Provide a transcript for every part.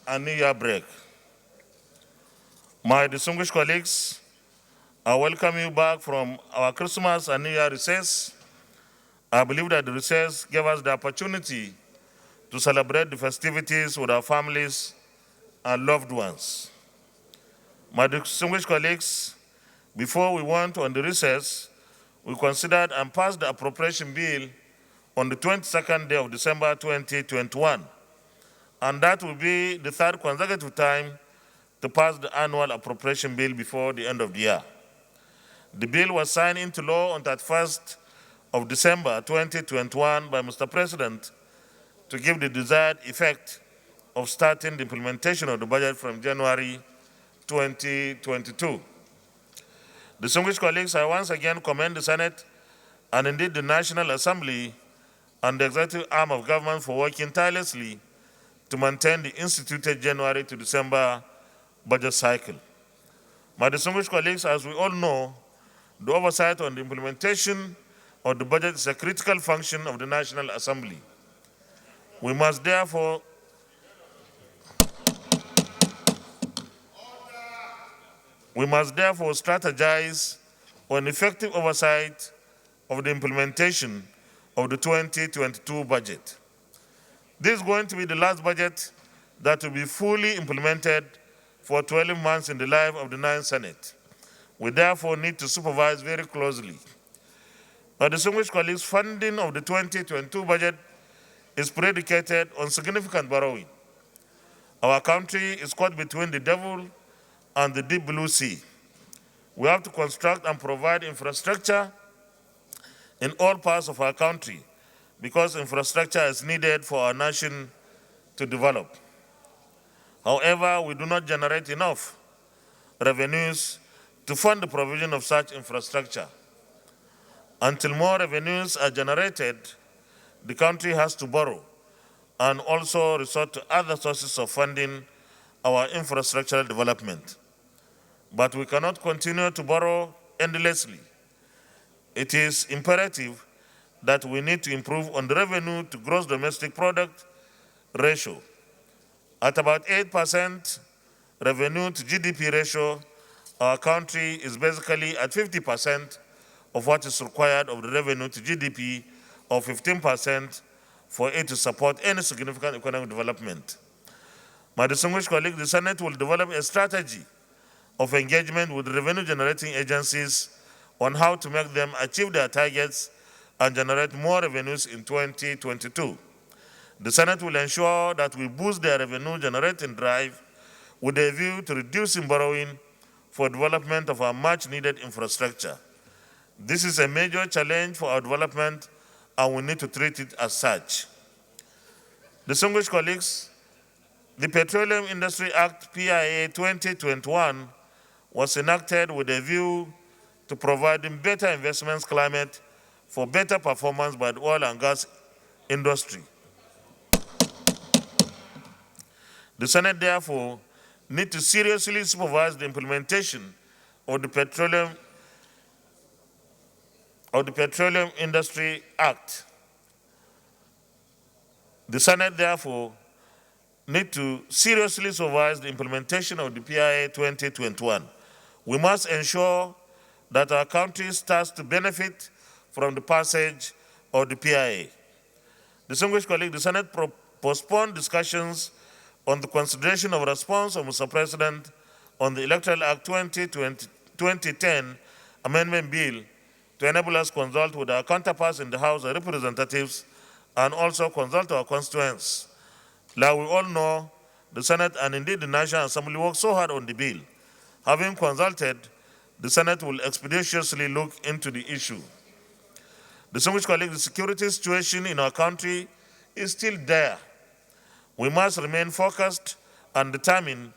and New Year break. My distinguished colleagues, I welcome you back from our Christmas and New Year recess. I believe that the recess gave us the opportunity to celebrate the festivities with our families and loved ones. My distinguished colleagues, before we went on the recess, we considered and passed the appropriation bill on the 22nd day of December 2021, and that will be the third consecutive time to pass the annual appropriation bill before the end of the year. The bill was signed into law on 31st of December 2021 by Mr. President to give the desired effect of starting the implementation of the budget from January 2022. Distinguished colleagues, I once again commend the Senate and indeed the National Assembly and the executive arm of government for working tirelessly to maintain the instituted January to December budget cycle. My distinguished colleagues, as we all know, the oversight on the implementation of the budget is a critical function of the National Assembly. We must therefore strategize on effective oversight of the implementation of the 2022 budget. This is going to be the last budget that will be fully implemented for 12 months in the life of the Ninth Senate. We therefore need to supervise very closely. My distinguished colleagues, funding of the 2022 budget is predicated on significant borrowing. Our country is caught between the devil and the deep blue sea. We have to construct and provide infrastructure in all parts of our country because infrastructure is needed for our nation to develop. However, we do not generate enough revenues to fund the provision of such infrastructure. Until more revenues are generated, the country has to borrow and also resort to other sources of funding our infrastructural development. But we cannot continue to borrow endlessly. It is imperative that we need to improve on the revenue to gross domestic product ratio. At about 8% revenue to GDP ratio, our country is basically at 50% of what is required of the revenue to GDP of 15% for it to support any significant economic development. My distinguished colleagues, the Senate will develop a strategy of engagement with revenue-generating agencies on how to make them achieve their targets and generate more revenues in 2022. The Senate will ensure that we boost their revenue-generating drive with a view to reducing borrowing for development of our much-needed infrastructure. This is a major challenge for our development, and we need to treat it as such. Distinguished colleagues, the Petroleum Industry Act, PIA 2021, was enacted with a view to providing better investments climate for better performance by the oil and gas industry. The Senate, therefore, needs to seriously supervise the implementation of the Petroleum Industry Act. The Senate, therefore, needs to seriously supervise the implementation of the PIA 2021. We must ensure that our country starts to benefit from the passage of the PIA. Distinguished colleagues, the Senate postponed discussions on the consideration of response of Mr. President on the Electoral Act 2010 Amendment Bill to enable us to consult with our counterparts in the House of Representatives and also consult our constituents. Like we all know, the Senate and indeed the National Assembly worked so hard on the bill. Having consulted, the Senate will expeditiously look into the issue. Distinguished colleagues, the security situation in our country is still there. We must remain focused and determined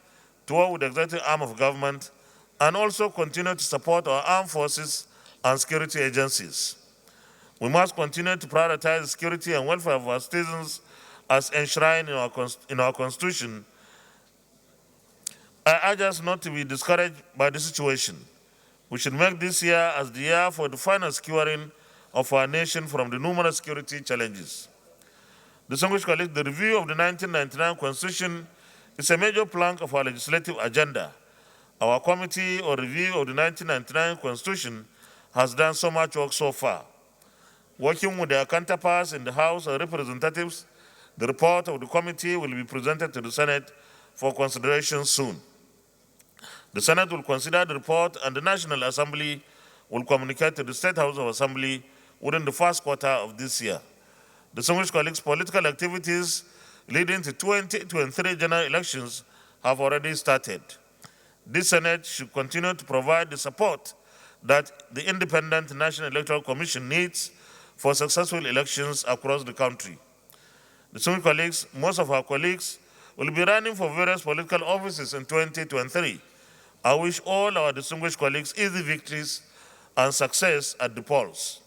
to work with the executive arm of government and also continue to support our armed forces and security agencies. We must continue to prioritize the security and welfare of our citizens as enshrined in our Constitution. I urge us not to be discouraged by the situation. We should make this year as the year for the final securing of our nation from the numerous security challenges. Distinguished colleagues, the review of the 1999 Constitution is a major plank of our legislative agenda. Our committee on review of the 1999 Constitution has done so much work so far. Working with their counterparts in the House of Representatives, the report of the committee will be presented to the Senate for consideration soon. The Senate will consider the report and the National Assembly will communicate to the State House of Assembly within the first quarter of this year. Distinguished colleagues, political activities leading to 2023 general elections have already started. This Senate should continue to provide the support that the Independent National Electoral Commission needs for successful elections across the country. Distinguished colleagues, most of our colleagues will be running for various political offices in 2023. I wish all our distinguished colleagues easy victories and success at the polls.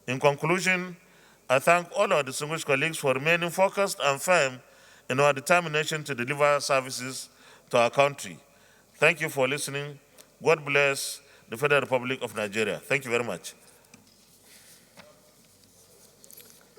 In conclusion, I thank all our distinguished colleagues for remaining focused and firm in our determination to deliver services to our country. Thank you for listening. God bless the Federal Republic of Nigeria. Thank you very much.